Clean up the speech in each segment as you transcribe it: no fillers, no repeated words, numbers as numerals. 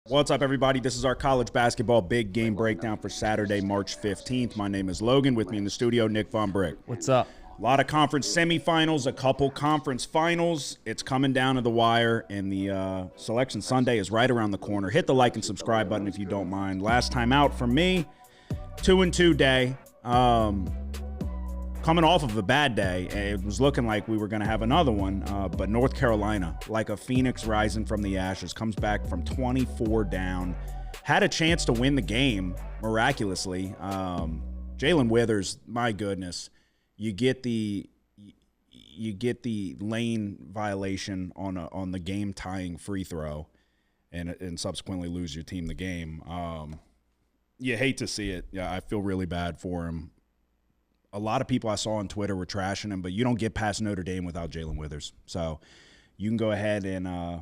What's up, everybody? This is our college basketball big game breakdown for Saturday, March 15th. My name is Logan. With me in the studio, Nick Von Brick. What's up? A lot of conference semifinals, a couple conference finals. It's coming down to the wire, and the Selection Sunday is right around the corner. Hit the like and subscribe button if you don't mind. Last time out for me, 2-2 day. Coming off of a bad day, it was looking like we were going to have another one, but North Carolina, like a phoenix rising from the ashes, comes back from 24 down, had a chance to win the game miraculously. Jalen Withers, my goodness, you get the lane violation on the game tying free throw, and subsequently lose your team the game. You hate to see it. Yeah, I feel really bad for him. A lot of people I saw on Twitter were trashing him, but you don't get past Notre Dame without Jalen Withers. So you can go ahead and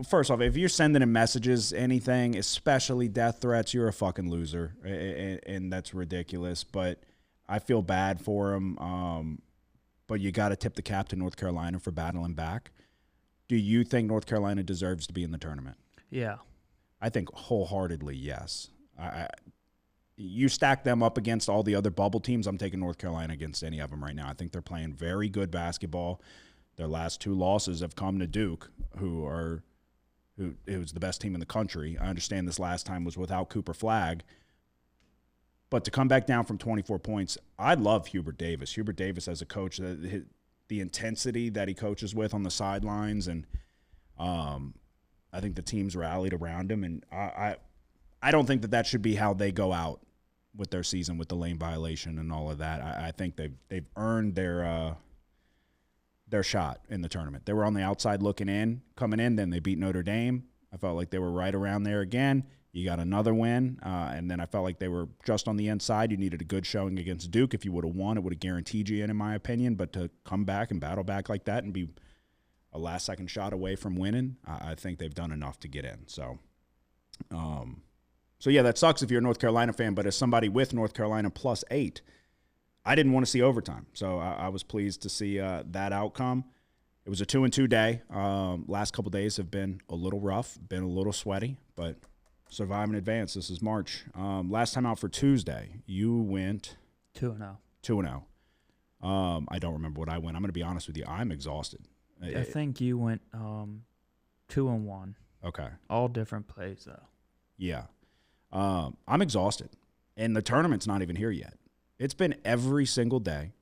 first off, if you're sending him messages, anything, especially death threats, you're a fucking loser, and that's ridiculous. But I feel bad for him. But you got to tip the cap to North Carolina for battling back. Do you think North Carolina deserves to be in the tournament? Yeah. I think wholeheartedly yes. You stack them up against all the other bubble teams, I'm taking North Carolina against any of them right now. I think they're playing very good basketball. Their last two losses have come to Duke, who was the best team in the country. I understand this last time was without Cooper Flagg. But to come back down from 24 points, I love Hubert Davis. Hubert Davis as a coach, the intensity that he coaches with on the sidelines, and I think the team's rallied around him. And I don't think that should be how they go out with their season with the lane violation and all of that. I think they've earned their shot in the tournament. They were on the outside looking in, coming in, then they beat Notre Dame. I felt like they were right around there again. You got another win, and then I felt like they were just on the inside. You needed a good showing against Duke. If you would have won, it would have guaranteed you in my opinion. But to come back and battle back like that and be a last-second shot away from winning, I think they've done enough to get in. So yeah, that sucks if you're a North Carolina fan, but as somebody with North Carolina +8, I didn't want to see overtime. So I was pleased to see that outcome. It was a 2-2 day. Last couple days have been a little rough, been a little sweaty, but survive and advance. This is March. Last time out for Tuesday, you went 2-0. 2-0. I don't remember what I went. I'm going to be honest with you. I'm exhausted. I think you went 2-1. Okay. All different plays, though. Yeah. I'm exhausted, and the tournament's not even here yet. It's been every single day,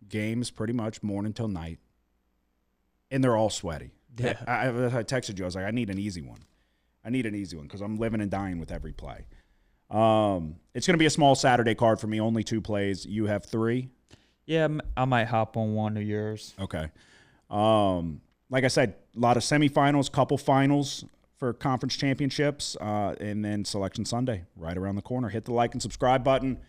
games pretty much morning till night, and they're all sweaty. Yeah. I texted you. I was like, I need an easy one. Because I'm living and dying with every play. It's going to be a small Saturday card for me, only 2 plays. You have 3? Yeah, I might hop on one of yours. Okay. Like I said, a lot of semifinals, couple finals for conference championships, and then Selection Sunday right around the corner. Hit the like and subscribe button.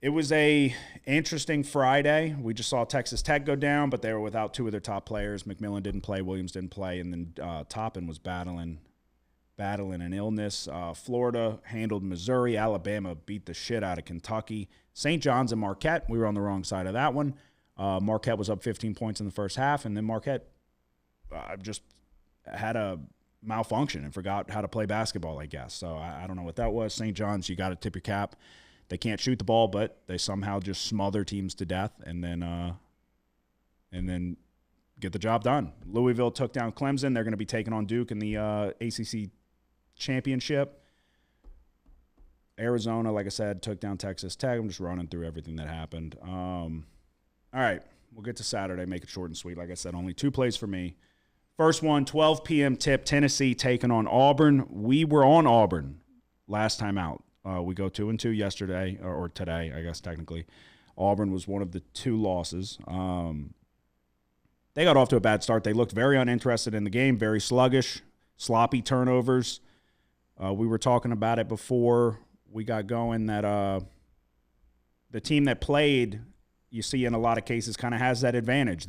It was a interesting Friday. We just saw Texas Tech go down, but they were without 2 of their top players. McMillan didn't play, Williams didn't play, and then Toppin was battling an illness. Florida handled Missouri. Alabama beat the shit out of Kentucky. St. John's and Marquette, we were on the wrong side of that one. Marquette was up 15 points in the first half, and then Marquette just had a malfunction and forgot how to play basketball, I guess. So I don't know what that was. St. John's, you got to tip your cap. They can't shoot the ball, but they somehow just smother teams to death and then get the job done. Louisville took down Clemson. They're going to be taking on Duke in the ACC championship. Arizona, like I said, took down Texas Tech. I'm just running through everything that happened. All right, we'll get to Saturday, make it short and sweet. Like I said, only 2 plays for me. First one, 12 p.m. tip, Tennessee taking on Auburn. We were on Auburn last time out. We go 2-2 yesterday, or today, I guess technically. Auburn was one of the 2 losses. They got off to a bad start. They looked very uninterested in the game, very sluggish, sloppy turnovers. We were talking about it before we got going that the team that played, you see in a lot of cases, kind of has that advantage.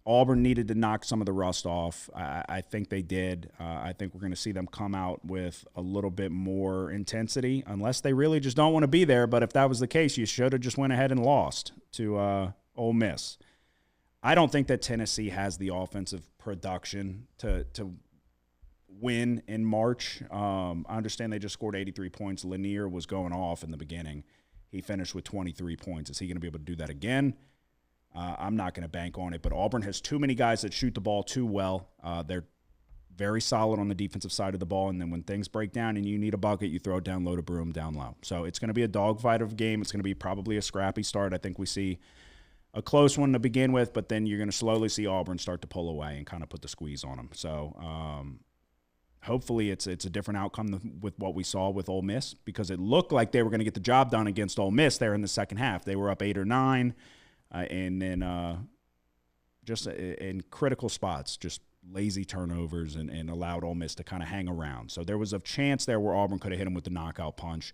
Auburn needed to knock some of the rust off. I think they did. I think we're going to see them come out with a little bit more intensity, unless they really just don't want to be there. But if that was the case, you should have just went ahead and lost to Ole Miss. I don't think that Tennessee has the offensive production to win in March. I understand they just scored 83 points. Lanier was going off in the beginning. He finished with 23 points. Is he going to be able to do that again? I'm not going to bank on it, but Auburn has too many guys that shoot the ball too well. They're very solid on the defensive side of the ball, and then when things break down and you need a bucket, you throw it down low to Broome down low. So it's going to be a dogfight of a game. It's going to be probably a scrappy start. I think we see a close one to begin with, but then you're going to slowly see Auburn start to pull away and kind of put the squeeze on them. So hopefully it's a different outcome with what we saw with Ole Miss, because it looked like they were going to get the job done against Ole Miss there in the second half. They were up 8 or 9, and then just in critical spots, just lazy turnovers and allowed Ole Miss to kind of hang around. So there was a chance there where Auburn could have hit them with the knockout punch,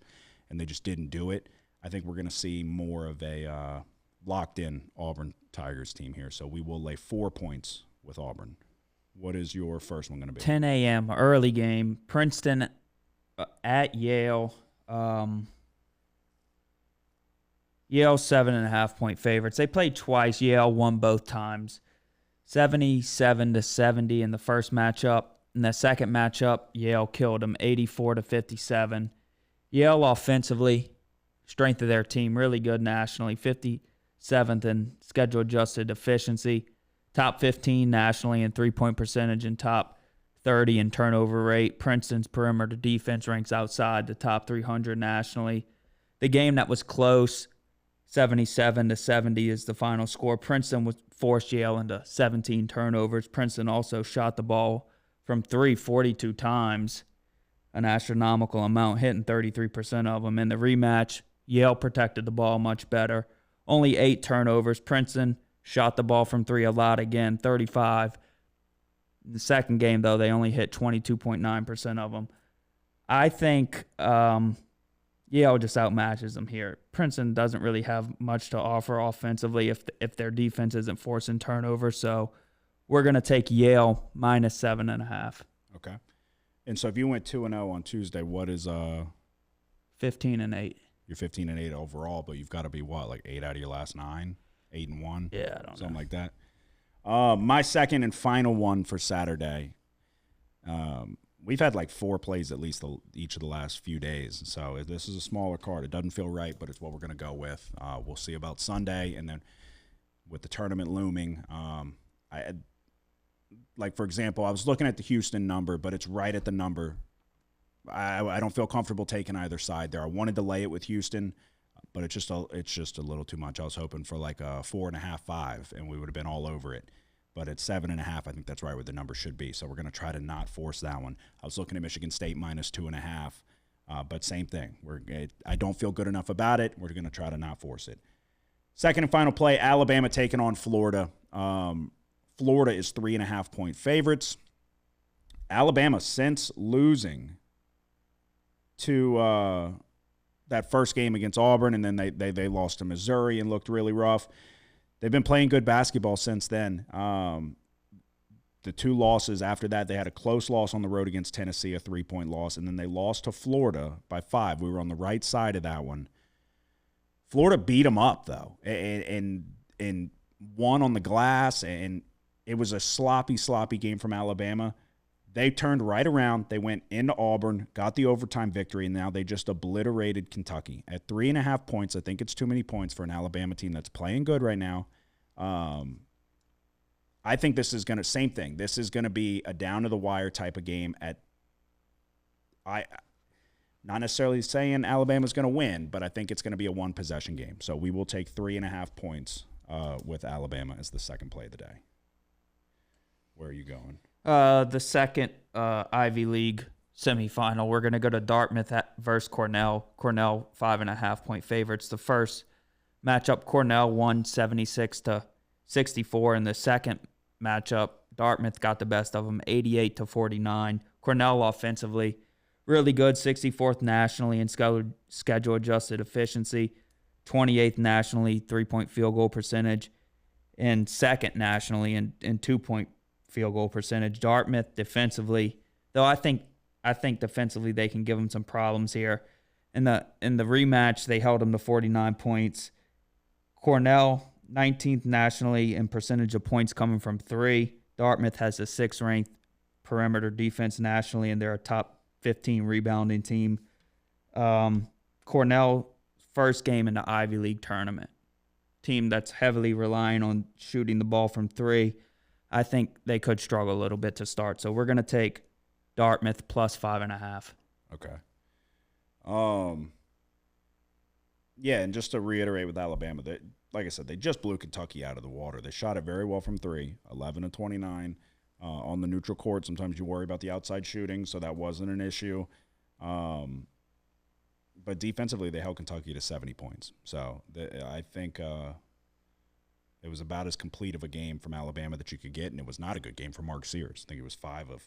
and they just didn't do it. I think we're going to see more of a locked-in Auburn Tigers team here. So we will lay 4 points with Auburn. What is your first one going to be? 10 a.m. early game. Princeton at Yale. Yale 7.5-point favorites. They played twice. Yale won both times. 77-70 in the first matchup. In the second matchup, Yale killed them 84-57. Yale offensively, strength of their team, really good nationally. 57th in schedule-adjusted efficiency. Top 15 nationally in three-point percentage and top 30 in turnover rate. Princeton's perimeter defense ranks outside the top 300 nationally. The game that was close, 77-70 is the final score. Princeton forced Yale into 17 turnovers. Princeton also shot the ball from 3 42 times, an astronomical amount, hitting 33% of them. In the rematch, Yale protected the ball much better. Only 8 turnovers. Princeton shot the ball from 3 a lot again, 35. In the second game, though, they only hit 22.9% of them. I think Yale just outmatches them here. Princeton doesn't really have much to offer offensively if their defense isn't forcing turnovers. So we're going to take Yale minus 7.5. Okay. And so if you went 2-0 on Tuesday, what is 15-8. You're 15-8 overall, but you've got to be what, like 8 out of your last 9, 8-1? Yeah, I don't know. Something like that. My second and final one for Saturday. We've had like 4 plays at least each of the last few days. So this is a smaller card. It doesn't feel right, but it's what we're going to go with. We'll see about Sunday. And then with the tournament looming, for example, I was looking at the Houston number, but it's right at the number. I don't feel comfortable taking either side there. I wanted to lay it with Houston, but it's just a little too much. I was hoping for like a 4.5, 5, and we would have been all over it. But at 7.5, I think that's right where the number should be. So we're going to try to not force that one. I was looking at Michigan State minus 2.5, but same thing. I don't feel good enough about it. We're going to try to not force it. Second and final play, Alabama taking on Florida. Florida is 3.5-point favorites. Alabama, since losing to that first game against Auburn, and then they lost to Missouri and looked really rough. They've been playing good basketball since then. The 2 losses after that, they had a close loss on the road against Tennessee, a 3-point loss, and then they lost to Florida by 5. We were on the right side of that one. Florida beat them up, though, and won on the glass, and it was a sloppy game from Alabama. They turned right around. They went into Auburn, got the overtime victory, and now they just obliterated Kentucky. At 3.5 points, I think it's too many points for an Alabama team that's playing good right now. I think this is same thing. This is going to be a down-to-the-wire type of game. Not necessarily saying Alabama's going to win, but I think it's going to be a one-possession game. So we will take 3.5 points with Alabama as the second play of the day. Where are you going? The second Ivy League semifinal, we're going to go to Dartmouth versus Cornell. Cornell 5.5-point favorites. The first matchup, Cornell won 76-64. In the second matchup, Dartmouth got the best of them, 88-49. Cornell offensively really good, 64th nationally in schedule-adjusted efficiency, 28th nationally three-point field goal percentage, and second nationally in two-point field goal percentage. Dartmouth defensively, though I think defensively they can give them some problems here. In the rematch, they held them to 49 points. Cornell, 19th nationally in percentage of points coming from 3. Dartmouth has the 6th ranked perimeter defense nationally, and they're a top 15 rebounding team. Cornell, first game in the Ivy League tournament. Team that's heavily relying on shooting the ball from three. I think they could struggle a little bit to start. So we're going to take Dartmouth plus 5.5. Okay. Yeah, and just to reiterate with Alabama, like I said, they just blew Kentucky out of the water. They shot it very well from three, 11 of 29 on the neutral court. Sometimes you worry about the outside shooting, so that wasn't an issue. But defensively, they held Kentucky to 70 points. So I think it was about as complete of a game from Alabama that you could get, and it was not a good game for Mark Sears. I think it was 5 of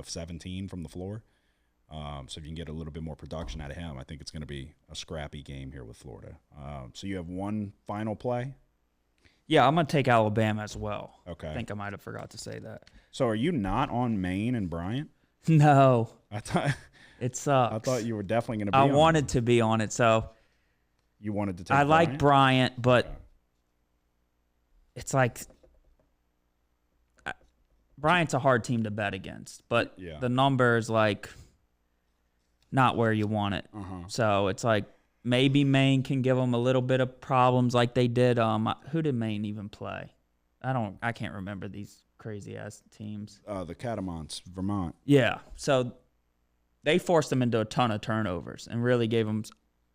17 from the floor. So if you can get a little bit more production out of him, I think it's going to be a scrappy game here with Florida. So you have one final play? Yeah, I'm going to take Alabama as well. Okay. I think I might have forgot to say that. So are you not on Maine and Bryant? No. I thought it sucks. I thought you were definitely going to be I on wanted it. to be on it, so You wanted to take I Bryant? like Bryant, but Okay. it's like Bryant's a hard team to bet against, but Yeah. the number is like not where you want it. So it's like maybe Maine can give them a little bit of problems like they did. Who did Maine even play? I can't remember these crazy ass teams. The Catamounts, Vermont. Yeah. So they forced them into a ton of turnovers and really gave them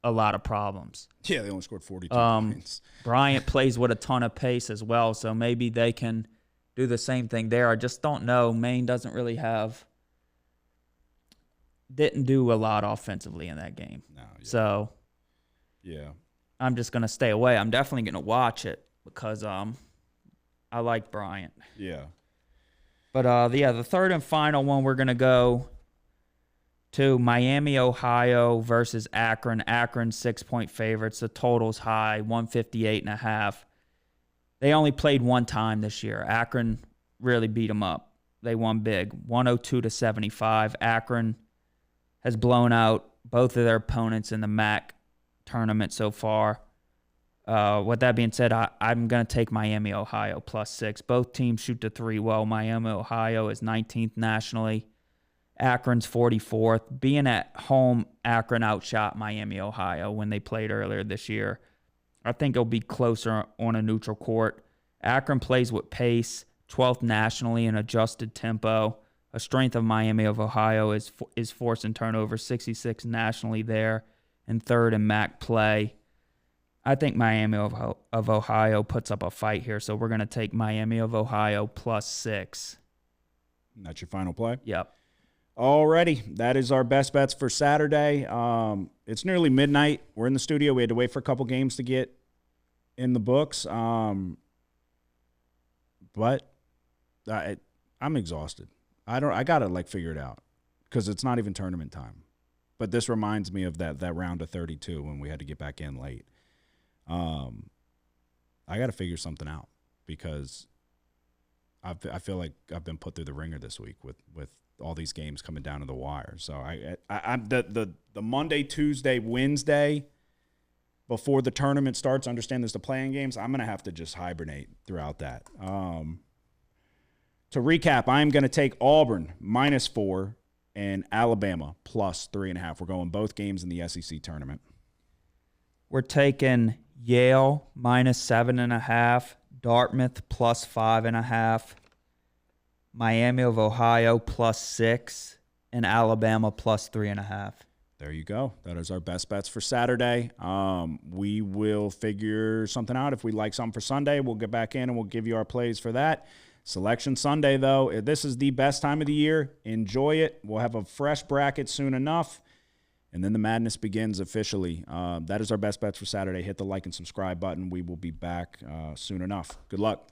a lot of problems. Yeah, they only scored 42 points. Bryant plays with a ton of pace as well, so maybe they can do the same thing there. I just don't know. Maine didn't do a lot offensively in that game. No, yeah. So Yeah. I'm just going to stay away. I'm definitely going to watch it because I like Bryant. Yeah. But the third and final one we're going to go to Miami, Ohio versus Akron. Akron 6-point favorites. The total's high, 158.5. They only played one time this year. Akron really beat them up. They won big, 102-75. Akron has blown out both of their opponents in the MAC tournament so far. With that being said, I'm going to take Miami, Ohio, +6. Both teams shoot the three well. Miami, Ohio is 19th nationally. Akron's 44th. Being at home, Akron outshot Miami, Ohio when they played earlier this year. I think it'll be closer on a neutral court. Akron plays with pace, 12th nationally in adjusted tempo. A strength of Miami of Ohio is forcing turnovers, 66 nationally there, and third in MAC play. I think Miami of Ohio puts up a fight here, so we're going to take Miami of Ohio +6. And that's your final play? Yep. Alrighty, that is our best bets for Saturday. It's nearly midnight. We're in the studio. We had to wait for a couple games to get in the books. But I'm exhausted. I gotta figure it out because it's not even tournament time. But this reminds me of that round of 32 when we had to get back in late. I got to figure something out because I feel like I've been put through the ringer this week with all these games coming down to the wire. So I'm the Monday, Tuesday, Wednesday before the tournament starts. Understand there's the playing games. I'm gonna have to just hibernate throughout that. To recap, I'm gonna take Auburn -4 and Alabama +3.5. We're going both games in the SEC tournament. We're taking Yale -7.5, Dartmouth +5.5, Miami of Ohio +6, and Alabama +3.5. There you go. That is our best bets for Saturday. We will figure something out. If we like something for Sunday, we'll get back in and we'll give you our plays for that. Selection Sunday, though, this is the best time of the year. Enjoy it. We'll have a fresh bracket soon enough. And then the madness begins officially. That is our best bets for Saturday. Hit the like and subscribe button. We will be back soon enough. Good luck.